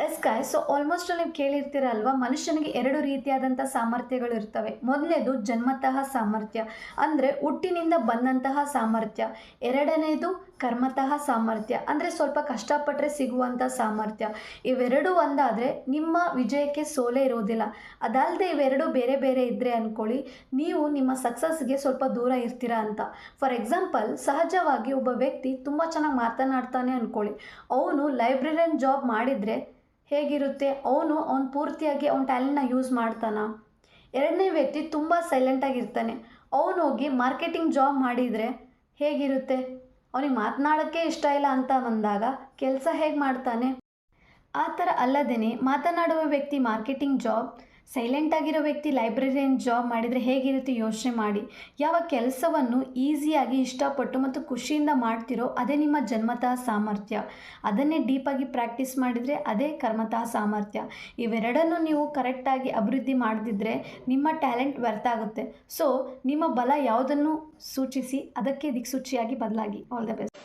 Yes guys, so almost ನೀವು ಕೇಳಿರ್ತೀರ ಅಲ್ವಾ, ಮನುಷ್ಯನಿಗೆ ಎರಡು ರೀತಿಯಾದಂಥ ಸಾಮರ್ಥ್ಯಗಳು ಇರ್ತವೆ. ಮೊದಲನೇದು ಜನ್ಮತಃ ಸಾಮರ್ಥ್ಯ, ಅಂದರೆ ಹುಟ್ಟಿನಿಂದ ಬಂದಂತಹ ಸಾಮರ್ಥ್ಯ. ಎರಡನೇದು ಕರ್ಮತಃ ಸಾಮರ್ಥ್ಯ, ಅಂದರೆ ಸ್ವಲ್ಪ ಕಷ್ಟಪಟ್ಟರೆ ಸಿಗುವಂಥ ಸಾಮರ್ಥ್ಯ. ಇವೆರಡೂ ಒಂದಾದರೆ ನಿಮ್ಮ ವಿಜಯಕ್ಕೆ ಸೋಲೇ ಇರೋದಿಲ್ಲ. ಅದಲ್ಲದೆ ಇವೆರಡು ಬೇರೆ ಬೇರೆ ಇದ್ದರೆ ಅಂದ್ಕೊಳ್ಳಿ, ನೀವು ನಿಮ್ಮ ಸಕ್ಸಸ್ಗೆ ಸ್ವಲ್ಪ ದೂರ ಇರ್ತೀರಾ ಅಂತ. ಫಾರ್ ಎಕ್ಸಾಂಪಲ್, ಸಹಜವಾಗಿ ಒಬ್ಬ ವ್ಯಕ್ತಿ ತುಂಬ ಚೆನ್ನಾಗಿ ಮಾತನಾಡ್ತಾನೆ ಅಂದ್ಕೊಳ್ಳಿ, ಅವನು ಲೈಬ್ರರಿಯನ್ ಜಾಬ್ ಮಾಡಿದರೆ ಹೇಗಿರುತ್ತೆ, ಅವನು ಪೂರ್ತಿಯಾಗಿ ಅವ್ನ ಟ್ಯಾಲೆಂಟ್ನ ಯೂಸ್ ಮಾಡ್ತಾನ. ಎರಡನೇ ವ್ಯಕ್ತಿ ತುಂಬ ಸೈಲೆಂಟಾಗಿರ್ತಾನೆ, ಅವನು ಹೋಗಿ ಮಾರ್ಕೆಟಿಂಗ್ ಜಾಬ್ ಮಾಡಿದರೆ ಹೇಗಿರುತ್ತೆ, ಅವನಿಗೆ ಮಾತನಾಡೋಕ್ಕೆ ಇಷ್ಟ ಇಲ್ಲ ಅಂತ ಬಂದಾಗ ಕೆಲಸ ಹೇಗೆ ಮಾಡ್ತಾನೆ. ಆ ಥರ ಅಲ್ಲದೇ ಮಾತನಾಡುವ ವ್ಯಕ್ತಿ ಮಾರ್ಕೆಟಿಂಗ್ ಜಾಬ್, ಸೈಲೆಂಟಾಗಿರೋ ವ್ಯಕ್ತಿ ಲೈಬ್ರರಿಯನ್ ಜಾಬ್ ಮಾಡಿದರೆ ಹೇಗಿರುತ್ತೆ ಯೋಚನೆ ಮಾಡಿ. ಯಾವ ಕೆಲಸವನ್ನು ಈಸಿಯಾಗಿ ಇಷ್ಟಪಟ್ಟು ಮತ್ತು ಖುಷಿಯಿಂದ ಮಾಡ್ತಿರೋ ಅದೇ ನಿಮ್ಮ ಜನ್ಮತಃ ಸಾಮರ್ಥ್ಯ. ಅದನ್ನೇ ಡೀಪಾಗಿ ಪ್ರಾಕ್ಟೀಸ್ ಮಾಡಿದರೆ ಅದೇ ಕರ್ಮತಃ ಸಾಮರ್ಥ್ಯ. ಇವೆರಡನ್ನು ನೀವು ಕರೆಕ್ಟಾಗಿ ಅಭಿವೃದ್ಧಿ ಮಾಡದಿದ್ದರೆ ನಿಮ್ಮ ಟ್ಯಾಲೆಂಟ್ ವ್ಯರ್ಥ ಆಗುತ್ತೆ. ಸೊ ನಿಮ್ಮ ಬಲ ಯಾವುದನ್ನು ಸೂಚಿಸಿ ಅದಕ್ಕೆ ದಿಕ್ಸೂಚಿಯಾಗಿ ಬದಲಾಗಿ. All the best.